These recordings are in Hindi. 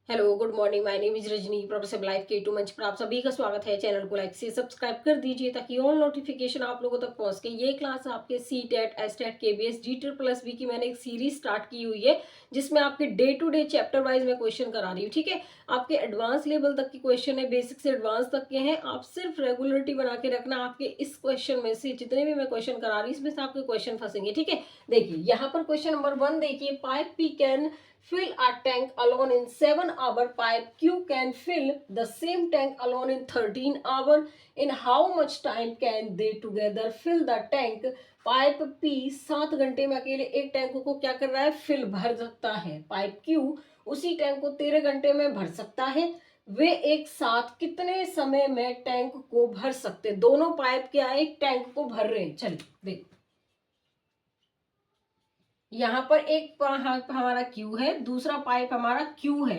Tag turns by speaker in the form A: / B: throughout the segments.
A: Hello good morning, my name is Rajni, professor life के टू मंच पर आप सभी का स्वागत है। चैनल को लाइक से सब्सक्राइब कर दीजिए ताकि ऑल नोटिफिकेशन आप लोगों तक पहुंच के। ये क्लास आपके C TET, S TET, KBS, जी++बी की मैंने एक सीरीज स्टार्ट की हुई है जिसमें आपके day to day chapter wise मैं क्वेश्चन करा रही हूँ। ठीक है, आपके एडवांस लेवल तक की क्वेश्चन है, बेसिक से एडवांस तक के हैं। आप सिर्फ रेगुलरिटी बना के रखना। आपके इस क्वेश्चन में से जितने भी मैं क्वेश्चन करा रही हूँ इसमें से आपके क्वेश्चन फंसेंगे। ठीक है, देखिए यहाँ पर क्वेश्चन नंबर 1 देखिए, pipe P can fill a tank alone in 7 hour. Pipe Q can fill the same tank alone in 13 hour. In how much time can they together fill the tank? Pipe P 7 घंटे में अकेले एक टैंक को क्या कर रहा है, फिल भर सकता है। पाइप Q उसी टैंक को 13 घंटे में भर सकता है। वे एक साथ कितने समय में टैंक को भर सकते? दोनों पाइप क्या है, एक टैंक को भर रहे हैं। चलिए देखो, यहाँ पर एक पाइप हमारा Q है, दूसरा पाइप हमारा Q है।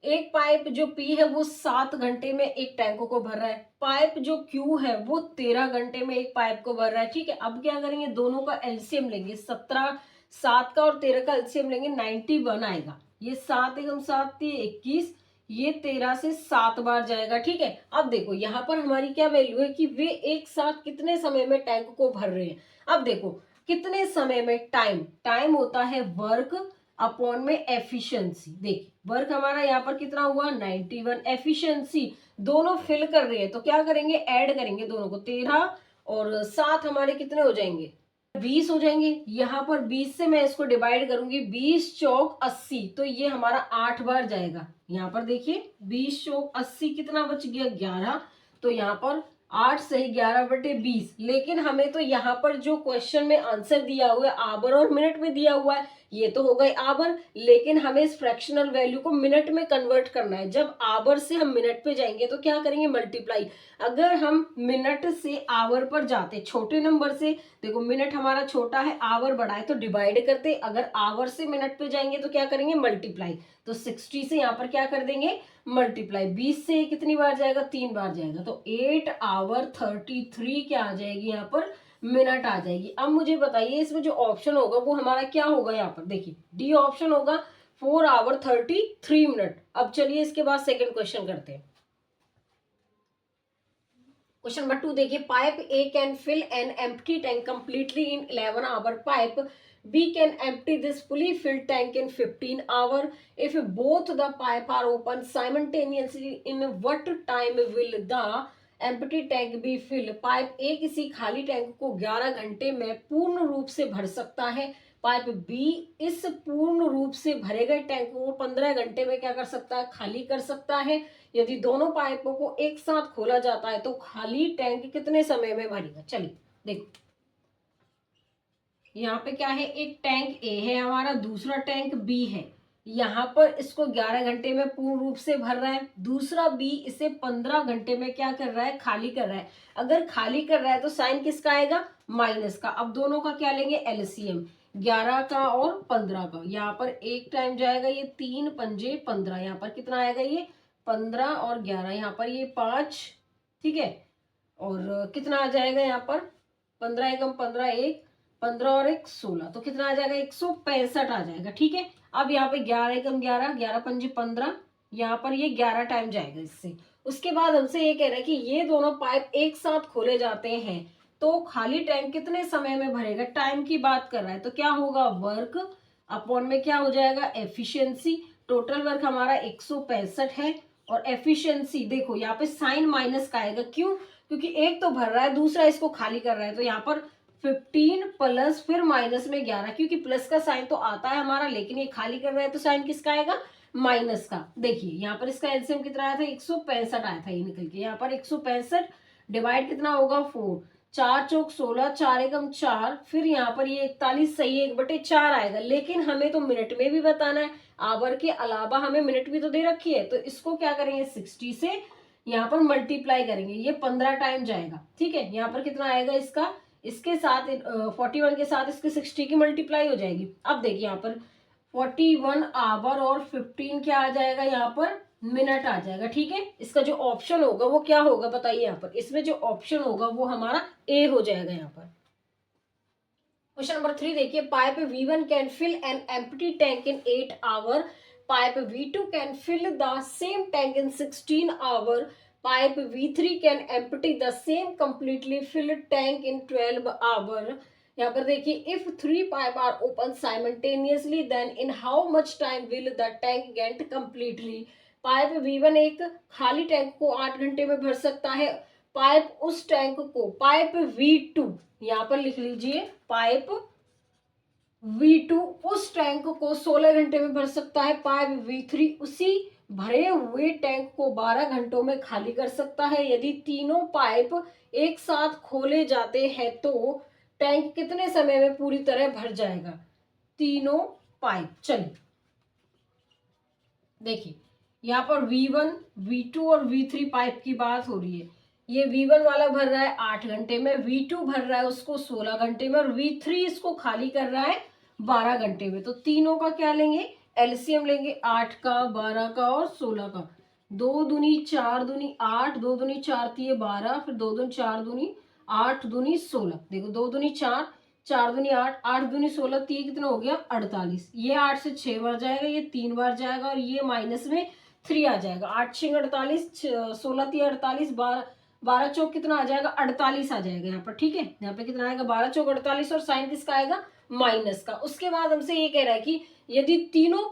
A: एक पाइप जो P है वो 7 घंटे में एक टैंक को भर रहा है। पाइप जो Q है वो 13 घंटे में एक पाइप को भर रहा है। ठीक है, अब क्या करेंगे, दोनों का एलसीएम लेंगे। 17, 7 का और 13 का एलसीएम लेंगे, 91 आएगा। ये 7 एकम 7 21, ये 13 से 7 बार जाएगा। ठीक है, अब देखो यहाँ पर हमारी क्या वैल्यू है कि वे एक साथ कितने समय में टैंक को भर रहे हैं। अब देखो कितने समय में, टाइम, टाइम होता है वर्क अपॉन में एफिशिएंसी। देखिए वर्क हमारा यहाँ पर कितना हुआ, 91। एफिशिएंसी दोनों फिल कर रहे हैं तो क्या करेंगे, ऐड करेंगे दोनों को। 13 और 7 हमारे कितने हो जाएंगे, 20 हो जाएंगे। यहाँ पर 20 से मैं इसको डिवाइड करूंगी, 20 चौक 80, तो ये हमारा 8 बार जाएगा। यहाँ पर देखिए 20 चौक 80 कितना बच गया, 11। तो यहाँ पर 8 सही 11/20। लेकिन हमें तो यहाँ पर जो क्वेश्चन में आंसर दिया हुआ है आवर और मिनट में दिया हुआ है, ये तो हो गए आवर, लेकिन हमें इस फ्रैक्शनल वैल्यू को मिनट में कन्वर्ट करना है। जब आवर से हम मिनट पे जाएंगे तो क्या करेंगे, मल्टीप्लाई। अगर हम मिनट से आवर पर जाते छोटे नंबर से, देखो मिनट हमारा छोटा है, आवर बड़ा है, तो डिवाइड करते। अगर आवर से मिनट पे जाएंगे तो क्या करेंगे, मल्टीप्लाई। तो 60 से यहाँ पर क्या कर देंगे, मल्टीप्लाई। 20 से कितनी बार जाएगा, 3 बार जाएगा। तो 8 आवर 33 क्या आ जाएगी, यहाँ पर मिनट आ जाएगी। अब मुझे बताइए इसमें जो ऑप्शन होगा वो हमारा क्या होगा, यहाँ पर देखिए डी ऑप्शन होगा, 4 आवर 33 मिनट। अब चलिए इसके बाद सेकंड क्वेश्चन करते हैं। क्वेश्चन नंबर 2 देखिए, pipe A can fill an empty tank completely in 11 hour. पाइप B can empty this fully filled tank in 15 hour. If both the pipe are open simultaneously, in what time will the empty tank be filled? Pipe A किसी खाली टैंक को 11 घंटे में पूर्ण रूप से भर सकता है। पाइप B इस पूर्ण रूप से भरे गए टैंक को 15 घंटे में क्या कर सकता है, खाली कर सकता है। यदि दोनों पाइपों को एक साथ खोला जाता है तो खाली टैंक कितने समय में भरेगा। चलिए देखो, यहाँ पे क्या है, एक टैंक ए है हमारा, दूसरा टैंक बी है। यहाँ पर इसको 11 घंटे में पूर्ण रूप से भर रहा है, दूसरा बी इसे 15 घंटे में क्या कर रहा है, खाली कर रहा है। अगर खाली कर रहा है तो साइन किसका आएगा, माइनस का। अब दोनों का क्या लेंगे, एलसीएम, 11 का और 15 का। यहाँ पर एक टाइम जाएगा, ये 3 पंजे 15, यहाँ पर कितना आएगा, ये 15 और 11, यहाँ पर ये 5। ठीक है, और कितना आ जाएगा यहाँ पर, 15 एकम 15, 1 15 और 1 16, तो कितना आ जाएगा, 165 आ जाएगा। ठीक है, अब यहाँ पे 11 एकम 11, 11 पंजे 15, यहाँ पर ये 11 टाइम जाएगा इससे। उसके बाद हमसे ये कह रहा है कि ये दोनों पाइप एक साथ खोले जाते हैं तो खाली टैंक कितने समय में भरेगा। टाइम की बात कर रहा है तो क्या होगा, वर्क अपॉन में क्या हो जाएगा, एफिशिएंसी। टोटल वर्क हमारा 165 है और एफिशिएंसी देखो यहाँ पे साइन माइनस का आएगा। क्यों, क्योंकि एक तो भर रहा है, दूसरा इसको खाली कर रहा है। तो यहाँ पर 15 प्लस फिर माइनस में 11, क्योंकि प्लस का साइन तो आता है हमारा लेकिन ये खाली कर रहा है तो साइन किसका आएगा, माइनस का। देखिए यहाँ पर इसका एलसीएम कितना आया था, 165 आया था ये निकल के। यहाँ पर 165 डिवाइड कितना होगा, 4, 4 चौक 16, 4 एकम 4, फिर यहाँ पर ये 41 सही 1/4 आएगा। लेकिन हमें तो मिनट में भी बताना है, आवर के अलावा हमें मिनट भी तो दे रखी है। तो इसको क्या करेंगे, 60 से यहाँ पर मल्टीप्लाई करेंगे, ये 15 टाइम जाएगा। ठीक है, यहाँ पर कितना आएगा इसका, इसके साथ 41 के साथ इसके 60 की मल्टीप्लाई हो जाएगी। अब देखिए यहाँ पर 41 आवर और 15 क्या आ जाएगा, यहाँ पर मिनट आ जाएगा। ठीक है, इसका जो ऑप्शन होगा वो क्या होगा बताइए, यहाँ पर इसमें जो ऑप्शन होगा वो हमारा ए हो जाएगा। यहाँ पर क्वेश्चन नंबर 3 देखिए, pipe V1 can fill an empty tank in 8 hour. pipe V2 can fill the same tank in 16 hours. Pipe V3 can empty the same completely filled tank in 12 hours. यहाँ पर देखिए, if three pipe are open simultaneously, then in how much time will the tank get completely? Pipe V1 एक खाली टैंक को 8 घंटे में भर सकता है। पाइप उस टैंक को, पाइप V2 यहाँ पर लिख लीजिए, पाइप V2 उस टैंक को 16 घंटे में भर सकता है। पाइप V3 उसी भरे हुए टैंक को 12 घंटों में खाली कर सकता है। यदि तीनों पाइप एक साथ खोले जाते हैं तो टैंक कितने समय में पूरी तरह भर जाएगा? तीनों पाइप। चलिए देखिए, यहाँ पर V1, V2 और V3 पाइप की बात हो रही है। ये V1 वाला भर रहा है 8 घंटे में, V2 भर रहा है उसको 16 घंटे में, और V3 इसको खाली कर रहा है 12 घंटे में। तो तीनों का क्या लेंगे? एलसीएम लेंगे, 8 का, 12 का और 16 का। 2 दूनी 4 दूनी 8, 2 दूनी 4 तिये 12, फिर 2 दूनी 4 दूनी 8 दूनी 16। देखो 2 दूनी 4, 4 दूनी 8, 8 दूनी 16, तिये कितना हो गया? 48। ये 8 से 6 बार जाएगा, ये 3 बार जाएगा, और ये माइनस में 3 आ जाएगा। 8 6 48, 16 तिये 48, 12 चौक कितना आ जाएगा? 48 आ जाएगा यहाँ पर। ठीक है, यहाँ पे कितना आएगा? 12 चौक 48, और साइन किसका आएगा? माइनस का। उसके बाद हमसे ये कह रहा है कि यदि तीनों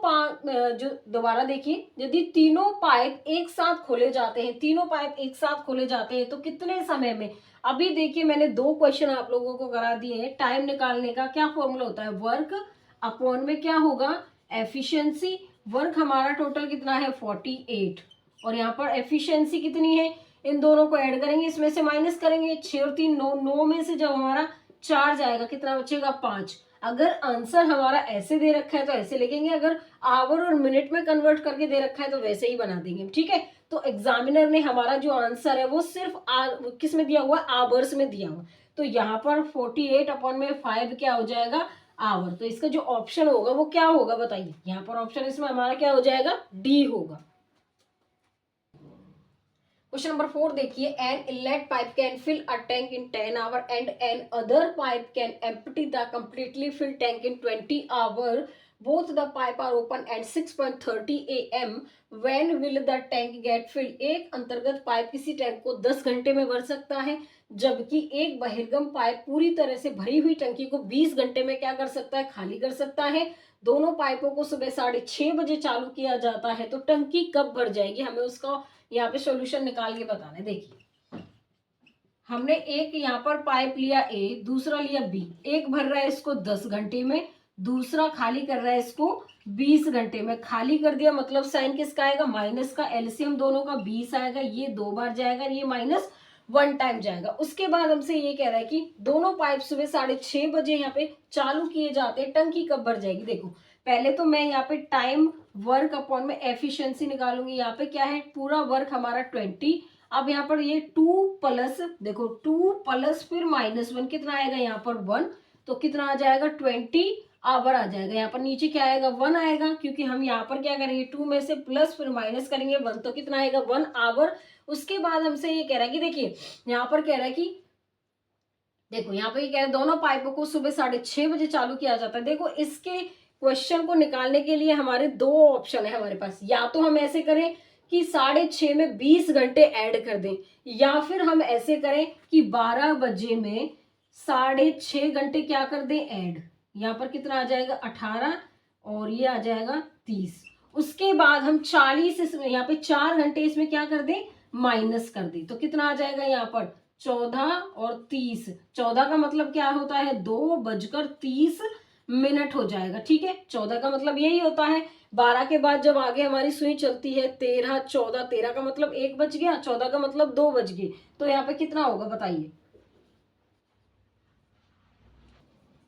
A: जो दोबारा देखिए, यदि तीनों पाइप एक साथ खोले जाते हैं, तीनों पाइप एक साथ खोले जाते हैं तो कितने समय में? अभी देखिए, मैंने 2 क्वेश्चन आप लोगों को करा दिए हैं। टाइम निकालने का क्या फॉर्मूला होता है? वर्क अपॉन में क्या होगा? एफिशिएंसी। वर्क हमारा टोटल कितना है? 48, और यहाँ पर एफिशिएंसी कितनी है? इन दोनों को ऐड करेंगे, इसमें से माइनस करेंगे। 6 और 3 9, 9 में से जब हमारा 4 जाएगा, कितना बचेगा? 5। अगर आंसर हमारा ऐसे दे रखा है तो ऐसे लिखेंगे, अगर आवर और मिनट में कन्वर्ट करके दे रखा है तो वैसे ही बना देंगे। ठीक है, तो एग्जामिनर ने हमारा जो आंसर है वो सिर्फ किस में दिया हुआ? आवर्स में दिया हुआ। तो यहाँ पर 48 अपॉन में 5 क्या हो जाएगा? आवर। तो इसका जो ऑप्शन होगा वो क्या होगा बताइए? यहाँ पर ऑप्शन इसमें हमारा क्या हो जाएगा? डी होगा। क्वेश्चन नंबर 4 देखिए, an inlet pipe can fill a tank in 10 hour and an other pipe can empty the completely fill tank in 20 hour. Both the pipe are open at 6:30 AM. When will the tank get fill? एक अंतर्गत पाइप किसी टैंक को 10 घंटे में भर सकता है, जबकि एक बहिर्गम पाइप पूरी तरह से भरी हुई टंकी को 20 घंटे में क्या कर सकता है? खाली कर सकता है। दोनों पाइपों को सुबह 6:30 बजे चालू किया जाता है, तो टंकी कब भर जाएगी? हमें उसका यहाँ पे सॉल्यूशन निकाल के बताना है। देखिए, हमने एक यहाँ पर पाइप लिया ए, दूसरा लिया बी। एक भर रहा है इसको 10 घंटे में, दूसरा खाली कर रहा है इसको 20 घंटे में। खाली कर दिया मतलब साइन किसका आएगा? माइनस का। एलसीएम दोनों का 20 आएगा, ये 2 बार जाएगा, ये माइनस 1 टाइम जाएगा। उसके बाद हमसे ये कह रहा है कि दोनों पाइप सुबह 6:30 बजे यहाँ पे चालू किए जाते हैं, टंकी कब भर जाएगी? देखो, पहले तो मैं यहाँ पे टाइम वर्क अपॉन में एफिशिएंसी निकालूंगी। यहाँ पे क्या है? पूरा वर्क हमारा 20। अब यहाँ पर ये 2 प्लस, देखो 2 प्लस फिर -1 कितना आएगा? यहाँ पर 1, तो कितना आ जाएगा? 20 आवर आ जाएगा। यहाँ पर नीचे क्या आएगा? 1 आएगा, क्योंकि हम यहाँ पर क्या करेंगे? 2 में से प्लस फिर माइनस करेंगे 1, तो कितना आएगा? 1 आवर। उसके बाद हमसे ये कह रहा है कि देखिए, यहाँ पर कह रहा है कि देखो, यहाँ पे ये कह रहा है दोनों पाइपों को सुबह 6:30 बजे चालू किया जाता है। देखो, इसके क्वेश्चन को निकालने के लिए हमारे 2 ऑप्शन है हमारे पास। या तो हम ऐसे करें कि 6:30 में 20 घंटे ऐड कर दें, या फिर हम ऐसे करें कि 12 बजे में 6:30 घंटे क्या कर दें? ऐड। यहाँ पर कितना आ जाएगा? 18, और ये आ जाएगा 30। उसके बाद हम 40 इसमें, यहाँ पे 4 घंटे इसमें क्या कर दें? माइनस कर दें, तो कितना आ जाएगा? यहाँ पर 14 और 30। 14 का मतलब क्या होता है? 2:30 हो जाएगा। ठीक है, 14 का मतलब यही होता है। 12 के बाद जब आगे हमारी सुई चलती है 13, 14, 13 का मतलब 1 बज गया, 14 का मतलब 2 बज गए, तो यहाँ पे कितना होगा बताइए?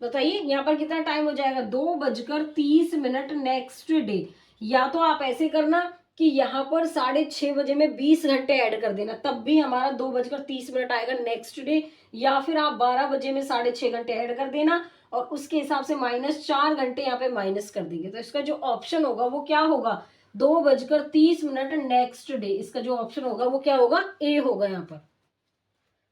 A: बताइए यहाँ पर कितना टाइम हो जाएगा? 2:30 नेक्स्ट डे। या तो आप ऐसे करना कि यहाँ पर 6:30 बजे में 20 घंटे ऐड कर देना, तब भी हमारा 2:30 आएगा नेक्स्ट डे। या फिर आप 12 बजे में 6:30 घंटे ऐड कर देना, और उसके हिसाब से -4 घंटे यहाँ पे माइनस कर देंगे। तो इसका जो ऑप्शन होगा वो क्या होगा? 2:30 नेक्स्ट डे। इसका जो ऑप्शन होगा वो क्या होगा? ए होगा यहाँ पर।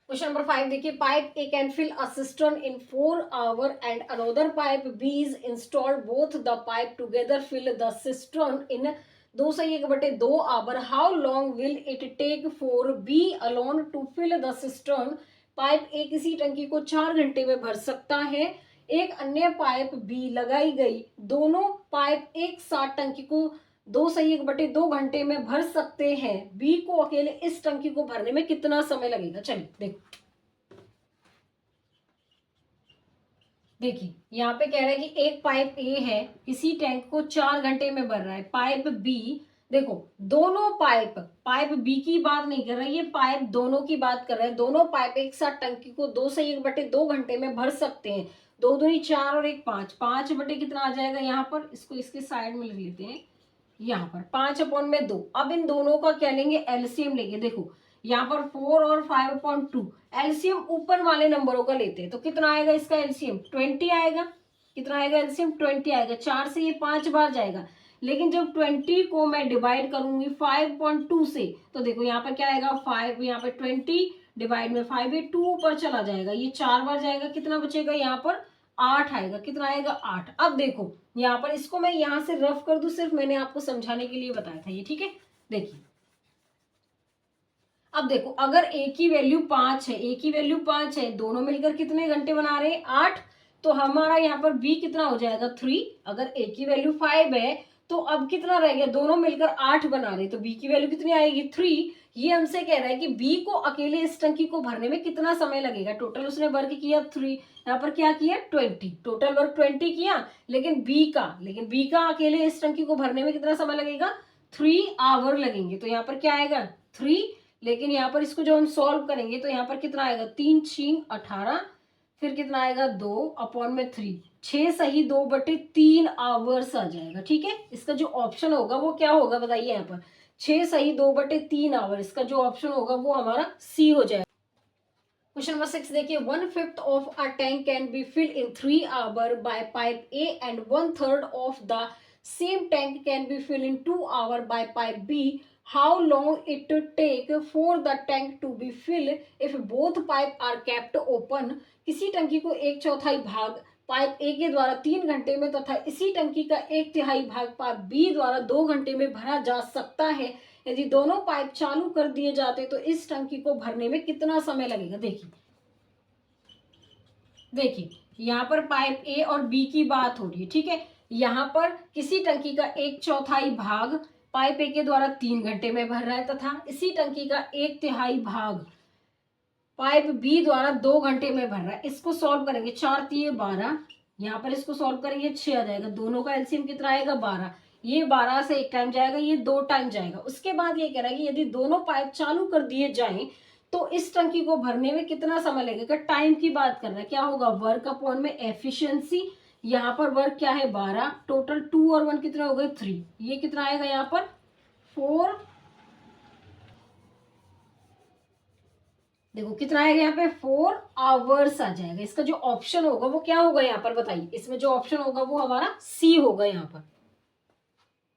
A: क्वेश्चन नंबर 5 देखिए, pipe A can fill a cistern in 4 hour and another pipe B is installed, both the pipe together fill the cistern in 2/1/2 hour, how long will it take for B alone to fill the cistern. Pipe A किसी टंकी को 4 घंटे में भर सकता है, एक अन्य पाइप बी लगाई गई, दोनों पाइप एक साथ टंकी को 2/1/2 घंटे में भर सकते हैं, बी को अकेले इस टंकी को भरने में कितना समय लगेगा। चलिए देखो, देखिए यहाँ पे कह रहा है कि एक पाइप ए है, इसी टैंक को 4 घंटे में भर रहा है, पाइप बी, देखो दोनों पाइप, पाइप बी की बात नहीं कर रहा है, ये पाइप दोनों की बात कर रहा है, दोनों पाइप एक साथ टंकी को 2/1/2 घंटे में भर सकते हैं, 2 दूनी 4 और 1 5, 5 कितना आ जाएगा यहाँ पर, इसको इसके साइड में लिख लेते हैं, यहाँ पर 5/2। अब इन दोनों का क्या लेंगे, एलसीएम लेंगे। देखो यहाँ पर 4 और 5/2, एलसीएम ऊपर वाले नंबरों का लेते हैं, तो कितना आएगा इसका एलसीएम, 20 आएगा। कितना आएगा एलसीएम, 20 आएगा। 4 से ये 5 बार जाएगा, लेकिन जब 20 को मैं डिवाइड करूंगी 5/2 से, तो देखो यहाँ पर क्या आएगा, 5, यहाँ पर 20 डिवाइड में 5, ये 2 ऊपर चला जाएगा, ये 4 बार जाएगा, कितना बचेगा यहाँ पर 8 आएगा। कितना आएगा 8। अब देखो यहाँ पर इसको मैं यहाँ से रफ कर दूं, सिर्फ मैंने आपको समझाने के लिए बताया था ये, ठीक है। देखिए अब देखो, अगर ए की वैल्यू 5 है, ए की वैल्यू 5 है, दोनों मिलकर कितने घंटे बना रहे हैं, 8, तो हमारा यहाँ पर बी कितना हो जाएगा 3। अगर ए की वैल्यू 5 है तो अब कितना रह गया, दोनों मिलकर 8 बना रहे, तो बी की वैल्यू कितनी आएगी 3। ये हमसे कह रहा है कि बी को अकेले इस टंकी को भरने में कितना समय लगेगा। टोटल उसने वर्क किया 3, यहाँ पर क्या किया 20, टोटल वर्क 20 किया, लेकिन बी का अकेले इस टंकी को भरने में कितना समय लगेगा, 3 आवर लगेंगे। तो यहाँ पर क्या आएगा 3, लेकिन यहाँ पर इसको जो हम सॉल्व करेंगे तो यहाँ पर कितना आएगा 3×6 = 18, फिर कितना आएगा 2/3, 6 सही 2/3 आवर्स आ जाएगा। ठीक है, इसका जो ऑप्शन होगा वो क्या होगा बताइए, यहाँ पर 6 सही 2/3 आवर, इसका जो ऑप्शन होगा वो हमारा सी हो जाएगा। क्वेश्चन नंबर 6 देखिए, 1/5 of a tank can be filled in 3 hour by pipe A and 1/3 of the same tank can be filled in 2 hour by pipe B, how long it take for the tank to be filled if both pipe are kept open. किसी टंकी को 1/4 भाग पाइप ए के द्वारा 3 घंटे में तथा इसी टंकी का 1/3 भाग पाइप बी द्वारा 2 घंटे में भरा जा सकता है, यदि दोनों पाइप चालू कर दिए जाते तो इस टंकी को भरने में कितना समय लगेगा। देखिए देखिए यहाँ पर पाइप ए और बी की बात हो रही है, ठीक है। यहाँ पर किसी टंकी का 1/4 भाग पाइप ए के द्वारा 3 घंटे में भर रहा है तथा इसी टंकी का 1/3 भाग पाइप बी द्वारा 2 घंटे में भर रहा है। इसको सॉल्व करेंगे, 4×3=12, यहाँ पर इसको सॉल्व करेंगे 6 आ जाएगा, दोनों का एलसीएम कितना आएगा 12, ये 12 से 1 टाइम जाएगा, ये 2 टाइम जाएगा। उसके बाद ये कह रहा है कि यदि दोनों पाइप चालू कर दिए जाएं तो इस टंकी को भरने में कितना समय लगेगा। टाइम की बात कर रहा है, क्या होगा वर्क अपॉन में एफिशिएंसी, यहाँ पर वर्क क्या है 12, टोटल 2 और 1 कितना हो गए 3, ये कितना आएगा यहाँ पर 4, देखो कितना आएगा यहाँ पे 4 आवर्स आ जाएगा। इसका जो ऑप्शन होगा वो क्या होगा यहाँ पर बताइए, इसमें जो ऑप्शन होगा वो हमारा सी होगा यहाँ पर।